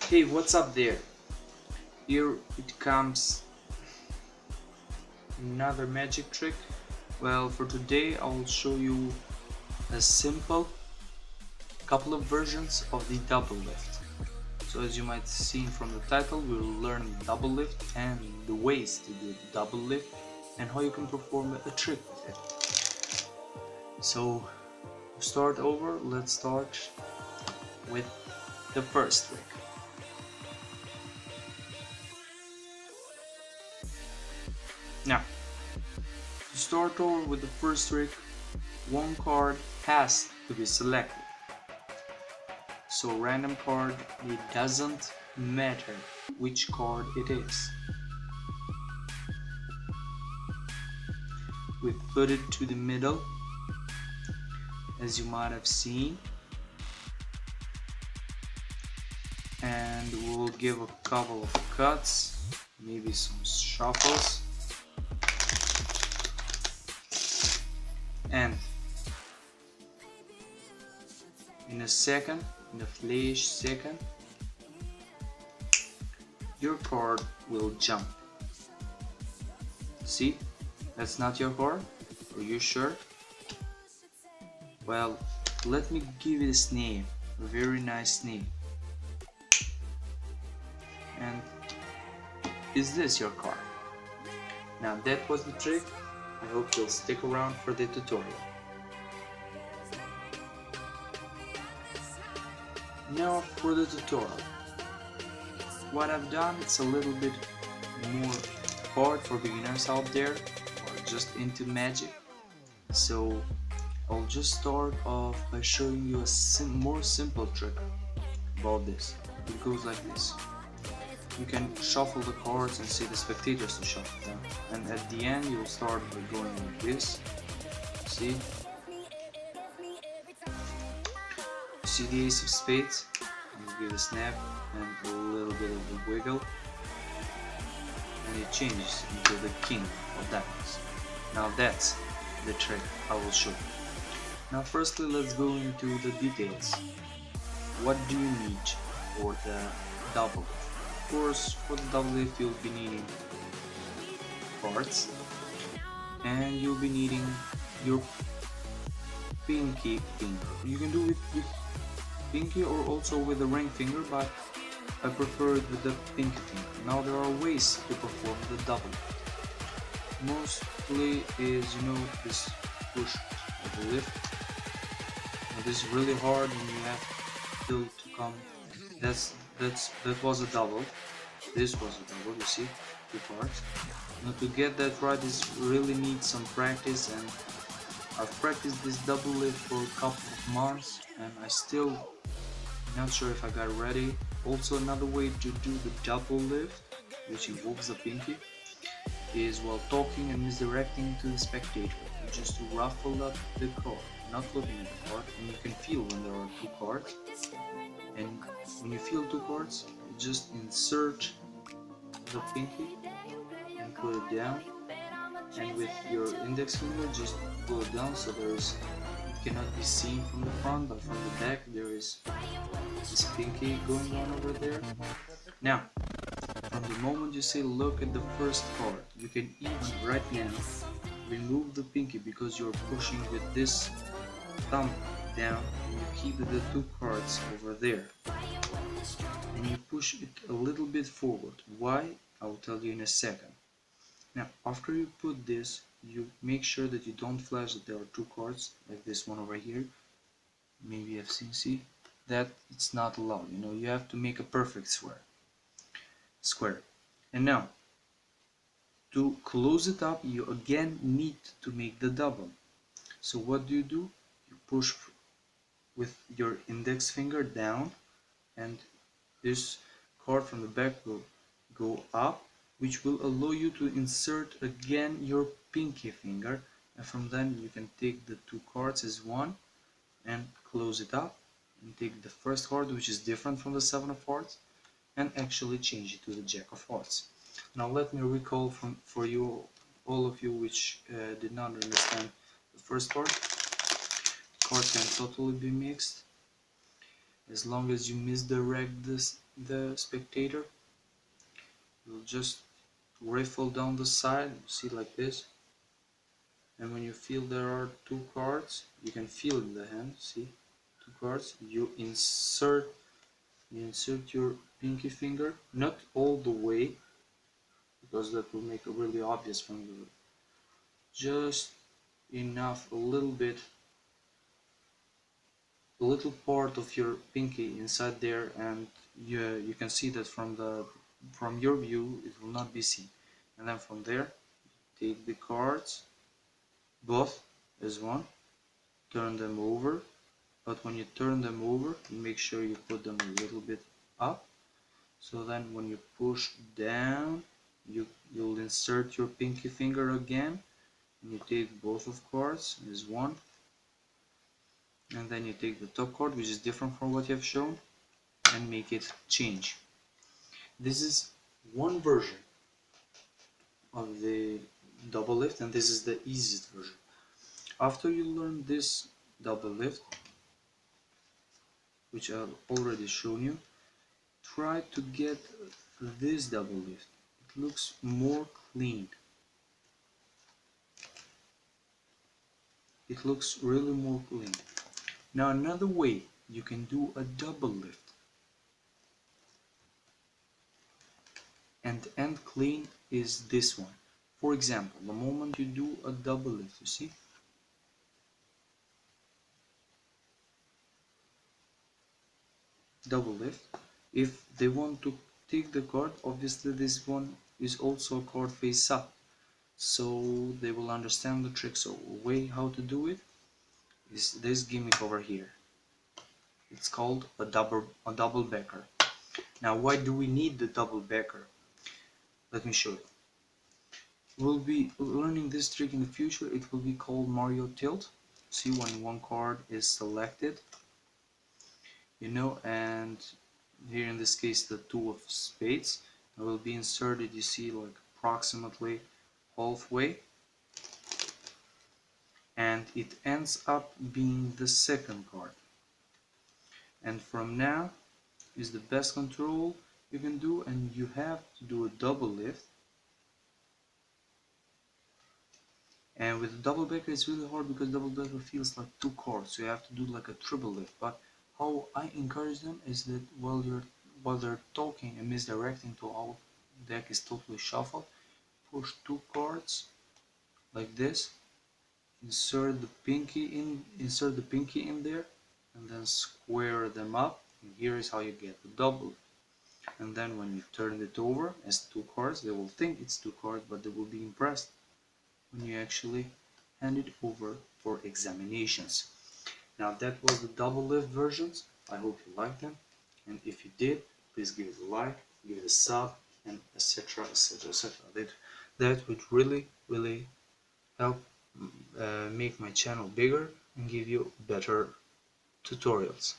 Hey, what's up there? Here it comes another magic trick. Well, for today I'll show you a simple couple of versions of the double lift. So as you might see from the title, we'll learn double lift and the ways to do double lift and how you can perform a trick with it. So to start over, let's start with the first trick. Now, to start over with the first trick, one card has to be selected. So random card, it doesn't matter which card it is. We put it to the middle, as you might have seen, and we'll give a couple of cuts, maybe some shuffles, and in a second, in a flash second, your card will jump. See? That's not your card? Are you sure? Well, let me give it a name, a very nice name. And is this your card? Now that was the trick. I hope you'll stick around for the tutorial. Now for the tutorial. What I've done, it's a little bit more hard for beginners out there or just into magic. So I'll just start off by showing you a more simple trick about this. It goes like this. You can shuffle the cards and see the spectators to shuffle them, and at the end you'll start by going like this. See the ace of spades, and you give a snap and a little bit of a wiggle, and it changes into the king of diamonds. Now that's the trick I will show you. Now firstly, let's go into the details. What do you need for the double? Of course, for the double lift you'll be needing cards, and you'll be needing your pinky finger. You can do it with pinky or also with the ring finger, but I prefer it with the pinky finger. Now there are ways to perform the double. Mostly is, this push of the lift. Now this is really hard and you have still to come. That was a double. This was a double, you see, two parts. Now to get that right is really need some practice, and I've practiced this double lift for a couple of months and I still not sure if I got ready. Also another way to do the double lift, which involves the pinky, is while talking and misdirecting to the spectator. You just ruffle up the card, not looking at the card, and you can feel when there are two cards. And when you feel two cards, you just insert the pinky and put it down, and with your index finger just pull it down so it cannot be seen from the front, but from the back there is this pinky going on over there. Now, from the moment you say look at the first card, you can even right now remove the pinky because you're pushing with this thumb down, and you keep the two cards over there and you push it a little bit forward. Why? I will tell you in a second. Now after you put this, you make sure that you don't flash that there are two cards like this one over here. Maybe you've seen, that it's not allowed. You have to make a perfect square. And now to close it up, you again need to make the double. So what do? You push with your index finger down, and this card from the back will go up, which will allow you to insert again your pinky finger, and from then you can take the two cards as one and close it up, and take the first card, which is different from the seven of hearts, and actually change it to the jack of hearts. Now let me recall for you, all of you which did not understand the first part. Cards can totally be mixed as long as you misdirect the spectator. You'll just riffle down the side, see, like this. And when you feel there are two cards, you can feel in the hand, see, two cards. You insert your pinky finger, not all the way, because that will make it really obvious from you. Just enough, a little part of your pinky inside there, and you can see that from your view it will not be seen. And then from there, take the cards, both as one, turn them over. But when you turn them over, make sure you put them a little bit up. So then when you push down, you'll insert your pinky finger again, and you take both of cards as one. And then you take the top card, which is different from what you have shown, and make it change. This is one version of the double lift, and this is the easiest version. After you learn this double lift, which I've already shown you, try to get this double lift. It looks more clean. It looks really more clean. Now another way you can do a double lift and end clean is this one. For example, the moment you do a double lift, you see? Double lift. If they want to take the card, obviously this one is also a card face up, so they will understand the trick. So way how to do it is this gimmick over here. It's called a double backer. Now why do we need the double backer? Let me show you. We'll be learning this trick in the future. It will be called Mario Tilt. See, when one card is selected, and here in this case the two of spades will be inserted, you see, like approximately halfway, and it ends up being the second card. And from now is the best control you can do, and you have to do a double lift. And with the double backer it's really hard because double backer feels like two cards, so you have to do like a triple lift. But how I encourage them is that while they're talking and misdirecting to all deck is totally shuffled, push two cards like this, insert the pinky in there, and then square them up, and here is how you get the double. And then when you turn it over as two cards, they will think it's two cards, but they will be impressed when you actually hand it over for examinations. Now that was the double lift versions. I hope you liked them, and if you did, please give it a like, give it a sub, and etc, etc, etc. That would really help make my channel bigger and give you better tutorials.